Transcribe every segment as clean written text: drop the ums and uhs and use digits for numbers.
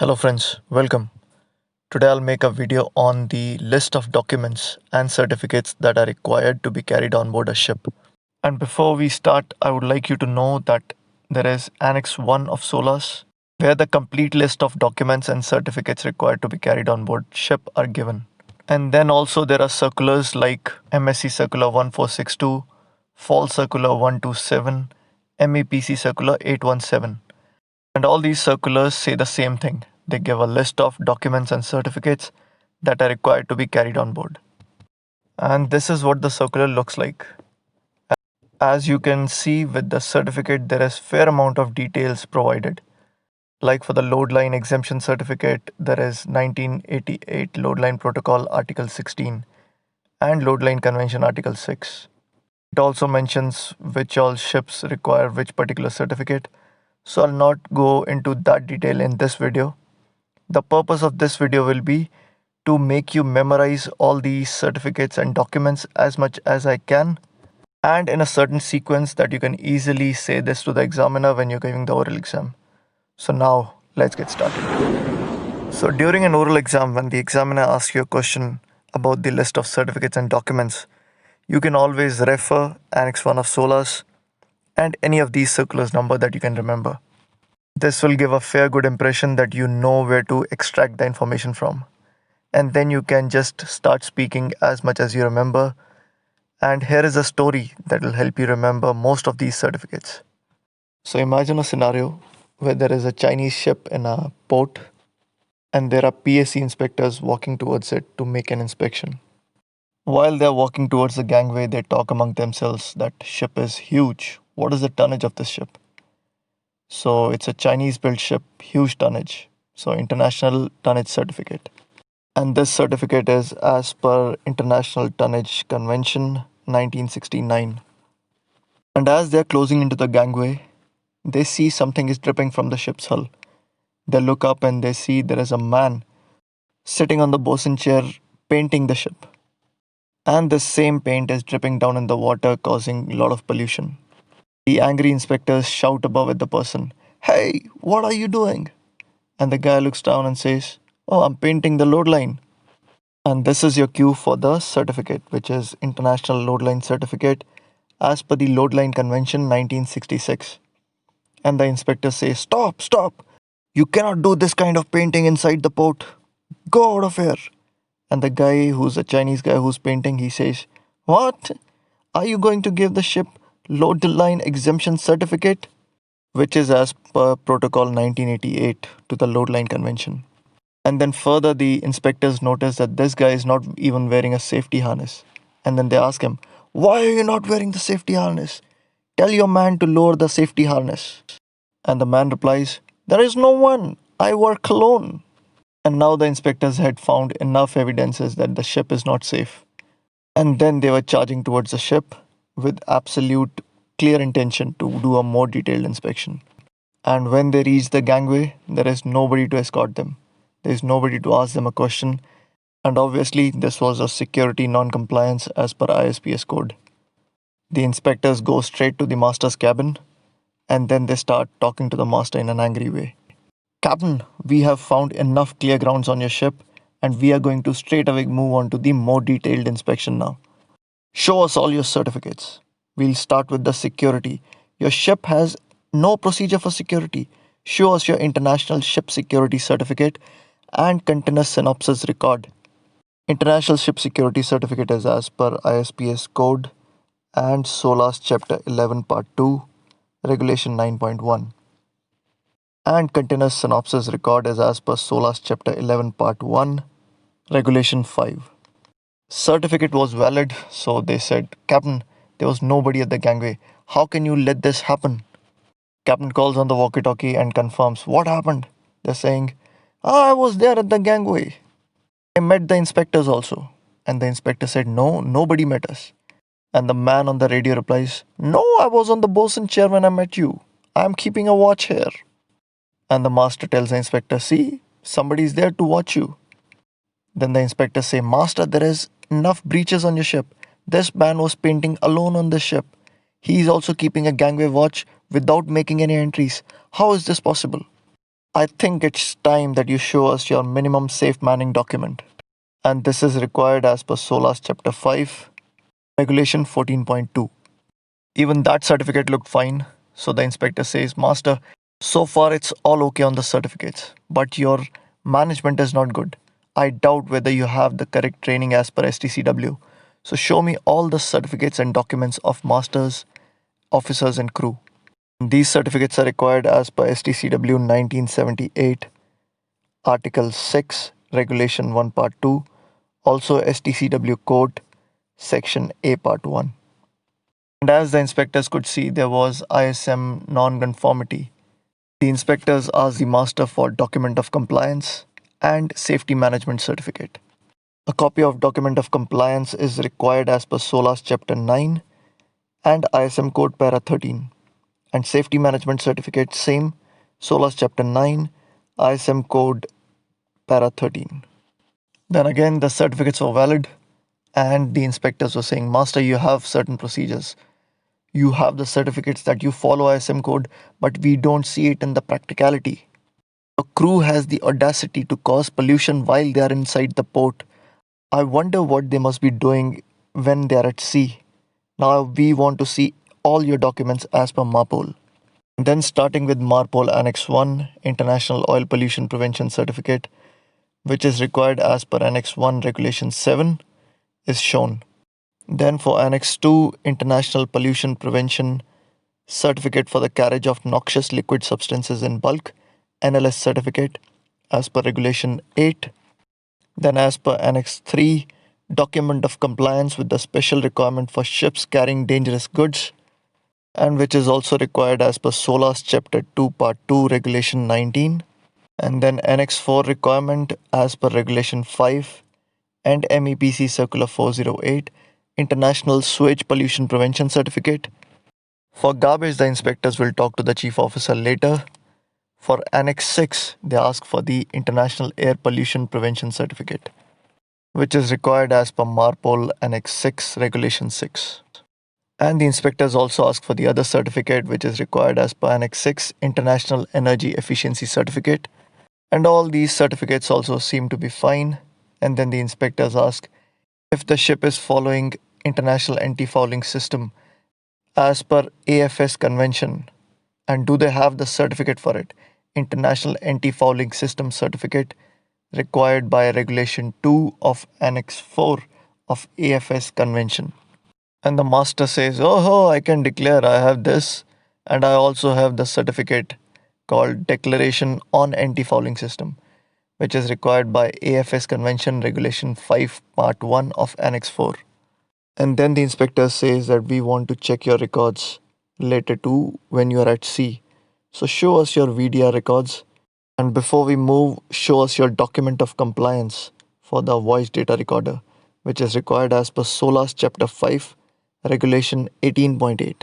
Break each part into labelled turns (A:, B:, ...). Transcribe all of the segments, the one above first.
A: Hello friends, welcome. Today I'll make a video on the list of documents and certificates that are required to be carried on board a ship. And before we start, I would like you to know that there is Annex 1 of Solas, where the complete list of documents and certificates required to be carried on board ship are given. And then also there are circulars like MSc Circular 1462, Fall Circular 127, MEPC Circular 817. And all these circulars say the same thing. They give a list of documents and certificates that are required to be carried on board. And this is what the circular looks like. As you can see with the certificate, there is fair amount of details provided. Like for the Loadline Exemption certificate, there is 1988 Loadline Protocol Article 16 and Loadline Convention Article 6. It also mentions which all ships require which particular certificate, so I'll not go into that detail in this video. The purpose of this video will be to make you memorize all these certificates and documents as much as I can, and in a certain sequence that you can easily say this to the examiner when you're giving the oral exam. So now let's get started. So during an oral exam, when the examiner asks you a question about the list of certificates and documents, you can always refer Annex 1 of Solas and any of these circulars number that you can remember. This will give a fair good impression that you know where to extract the information from. And then you can just start speaking as much as you remember. And here is a story that will help you remember most of these certificates. So imagine a scenario where there is a Chinese ship in a port and there are PSC inspectors walking towards it to make an inspection. While they're walking towards the gangway, they talk among themselves that ship is huge. What is the tonnage of this ship? So it's a Chinese built ship, huge tonnage. So International Tonnage Certificate. And this certificate is as per International Tonnage Convention 1969. And as they're closing into the gangway, they see something is dripping from the ship's hull. They look up and they see there is a man sitting on the bosun chair painting the ship. And this same paint is dripping down in the water, causing a lot of pollution. The angry inspectors shout above at the person, "Hey, what are you doing?" And the guy looks down and says, "Oh, I'm painting the load line." And this is your cue for the certificate, which is International Loadline Certificate as per the Loadline Convention 1966. And the inspector says, "Stop, stop. You cannot do this kind of painting inside the port. Go out of here." And the guy who's a Chinese guy who's painting, he says, "What? Are you going to give the ship Loadline Exemption certificate?" Which is as per Protocol 1988 to the Loadline Convention. And then further, the inspectors notice that this guy is not even wearing a safety harness. And then they ask him, "Why are you not wearing the safety harness? Tell your man to lower the safety harness." And the man replies, "There is no one. I work alone." And now the inspectors had found enough evidences that the ship is not safe. And then they were charging towards the ship with absolute clear intention to do a more detailed inspection. And when they reach the gangway, there is nobody to escort them. There is nobody to ask them a question. And obviously, this was a security non-compliance as per ISPS code. The inspectors go straight to the master's cabin and then they start talking to the master in an angry way. "Captain, we have found enough clear grounds on your ship and we are going to straight away move on to the more detailed inspection now. Show us all your certificates. We'll start with the security. Your ship has no procedure for security. Show us your International Ship Security Certificate and continuous Synopsis record." International Ship Security Certificate is as per ISPS code and Solas Chapter 11 Part 2, Regulation 9.1. And continuous Synopsis record is as per Solas Chapter 11 Part 1, Regulation 5. Certificate was valid, so they said, "Captain, there was nobody at the gangway. How can you let this happen?" Captain calls on the walkie-talkie and confirms, "What happened?" They're saying, "I was there at the gangway. I met the inspectors also." And the inspector said, "No, nobody met us." And the man on the radio replies, "No, I was on the bosun chair when I met you. I'm keeping a watch here." And the master tells the inspector, "See, somebody's there to watch you." Then the inspector say, "Master, there is enough breaches on your ship. This man was painting alone on the ship. He is also keeping a gangway watch without making any entries. How is this possible?" I think it's time that you show us your minimum safe manning document. And this is required as per Solas Chapter 5, Regulation 14.2. Even that certificate looked fine, so the inspector says, Master, so far it's all okay on the certificates, but your management is not good. I doubt whether you have the correct training as per STCW. So show me all the certificates and documents of masters, officers, and crew. These certificates are required as per STCW 1978, Article 6, Regulation 1 Part 2, also STCW Code, Section A Part 1. And as the inspectors could see, there was ISM non-conformity. The inspectors asked the master for document of compliance and safety management certificate. A copy of document of compliance is required as per Solas Chapter 9 and ISM Code Para 13. And safety management certificate same, Solas Chapter 9, ISM Code Para 13. Then again, the certificates were valid, and the inspectors were saying, Master, you have certain procedures. You have the certificates that you follow ISM code, but we don't see it in the practicality. A crew has the audacity to cause pollution while they are inside the port. I wonder what they must be doing when they are at sea. Now we want to see all your documents as per Marpol. Then starting with Marpol Annex 1, International Oil Pollution Prevention Certificate, which is required as per Annex 1 Regulation 7, is shown. Then for Annex 2, International Pollution Prevention Certificate for the Carriage of Noxious Liquid Substances in Bulk, NLS Certificate, as per Regulation 8. Then as per Annex 3, Document of Compliance with the Special Requirement for Ships Carrying Dangerous Goods, and which is also required as per Solas Chapter 2 Part 2 Regulation 19. And then Annex 4 requirement as per Regulation 5 and MEPC Circular 408, International Sewage Pollution Prevention Certificate. For garbage, the inspectors will talk to the chief officer later. For Annex 6, they ask for the International Air Pollution Prevention Certificate, which is required as per Marpol Annex 6, Regulation 6. And the inspectors also ask for the other certificate, which is required as per Annex 6, International Energy Efficiency Certificate. And all these certificates also seem to be fine. And then the inspectors ask if the ship is following International Antifouling System as per AFS Convention, and do they have the certificate for it? International Anti-Fouling System Certificate required by Regulation 2 of Annex 4 of AFS Convention. And the master says, oh, I can declare I have this, and I also have the certificate called Declaration on Anti-Fouling System, which is required by AFS Convention Regulation 5 Part 1 of Annex 4. And then the inspector says that we want to check your records related to when you are at sea. So show us your VDR records. And before we move, show us your document of compliance for the Voyage data recorder, which is required as per Solas Chapter 5, Regulation 18.8.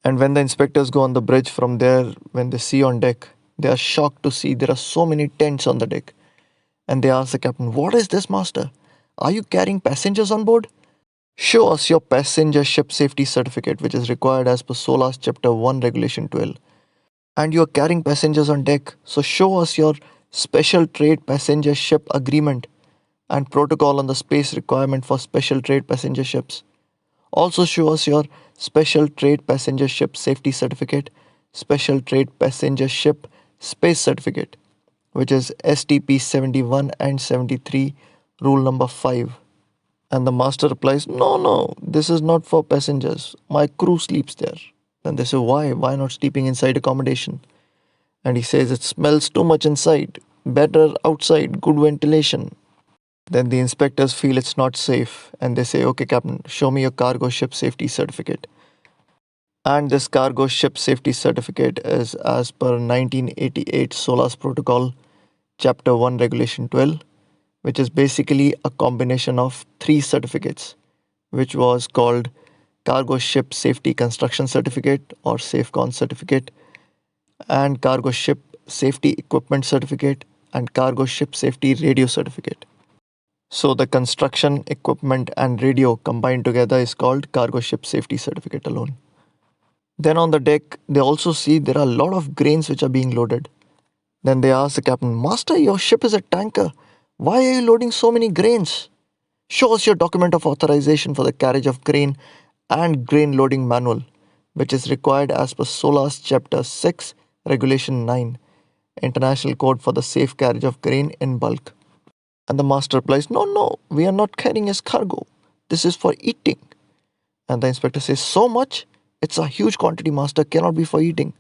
A: And when the inspectors go on the bridge from there, when they see on deck, they are shocked to see there are so many tents on the deck. And they ask the captain, what is this, master? Are you carrying passengers on board? Show us your passenger ship safety certificate, which is required as per Solas Chapter 1 Regulation 12. And you are carrying passengers on deck, so show us your special trade passenger ship agreement and protocol on the space requirement for special trade passenger ships. Also show us your special trade passenger ship safety certificate, special trade passenger ship space certificate, which is STP 71 and 73, rule number 5. And the master replies, no, this is not for passengers. My crew sleeps there. Then they say, why? Why not sleeping inside accommodation? And he says, it smells too much inside. Better outside, good ventilation. Then the inspectors feel it's not safe. And they say, okay, Captain, show me your cargo ship safety certificate. And this cargo ship safety certificate is as per 1988 SOLAS Protocol, Chapter 1, Regulation 12, which is basically a combination of 3 certificates, which was called Cargo Ship Safety Construction Certificate or SafeCon Certificate, and Cargo Ship Safety Equipment Certificate, and Cargo Ship Safety Radio Certificate. So the construction, equipment, and radio combined together is called Cargo Ship Safety Certificate alone. Then on the deck, they also see there are a lot of grains which are being loaded. Then they ask the captain, Master, your ship is a tanker. Why are you loading so many grains? Show us your document of authorization for the carriage of grain and grain loading manual, which is required as per Solas Chapter 6, Regulation 9, International Code for the Safe Carriage of Grain in Bulk. And the master replies, No, we are not carrying as cargo. This is for eating. And the inspector says, So much? It's a huge quantity, master, cannot be for eating.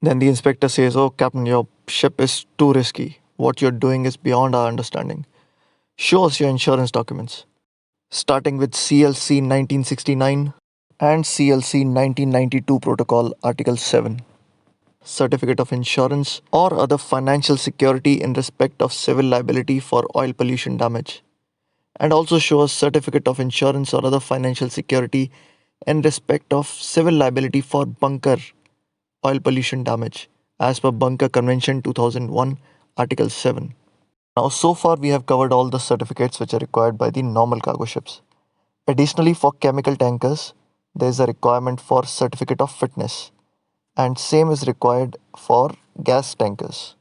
A: Then the inspector says, Oh, Captain, your ship is too risky. What you're doing is beyond our understanding. Show us your insurance documents. Starting with CLC 1969 and CLC 1992 Protocol Article 7. Certificate of insurance or other financial security in respect of civil liability for oil pollution damage. And also show us certificate of insurance or other financial security in respect of civil liability for bunker oil pollution damage as per Bunker Convention 2001 Article 7. Now so far we have covered all the certificates which are required by the normal cargo ships. Additionally, for chemical tankers, there is a requirement for certificate of fitness, and same is required for gas tankers.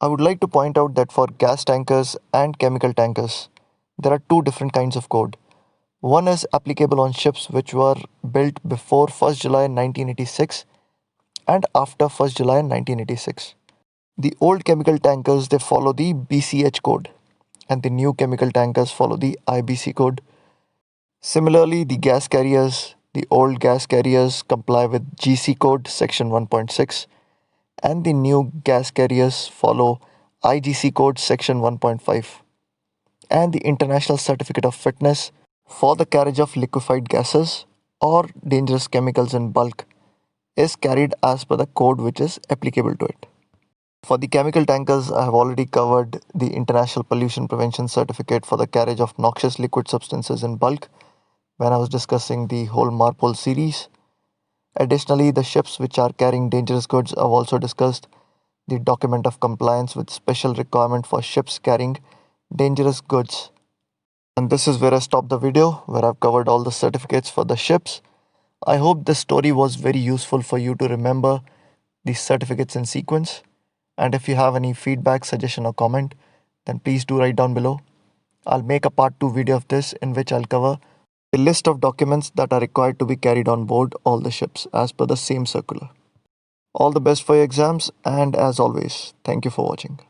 A: I would like to point out that for gas tankers and chemical tankers, there are two different kinds of code. One is applicable on ships which were built before 1st July 1986 and after 1st July 1986. The old chemical tankers, they follow the BCH code, and the new chemical tankers follow the IBC code. Similarly, the old gas carriers comply with GC code section 1.6, and the new gas carriers follow IGC code section 1.5. And the International Certificate of Fitness for the carriage of liquefied gases or dangerous chemicals in bulk is carried as per the code which is applicable to it. For the chemical tankers, I have already covered the International Pollution Prevention Certificate for the carriage of noxious liquid substances in bulk when I was discussing the whole Marpol series. Additionally, the ships which are carrying dangerous goods I've also discussed the document of compliance with special requirement for ships carrying dangerous goods. And this is where I stop the video, where I've covered all the certificates for the ships. I hope this story was very useful for you to remember these certificates in sequence. And if you have any feedback, suggestion or comment, then please do write down below. I'll make a part 2 video of this in which I'll cover a list of documents that are required to be carried on board all the ships as per the same circular. All the best for your exams, and as always, thank you for watching.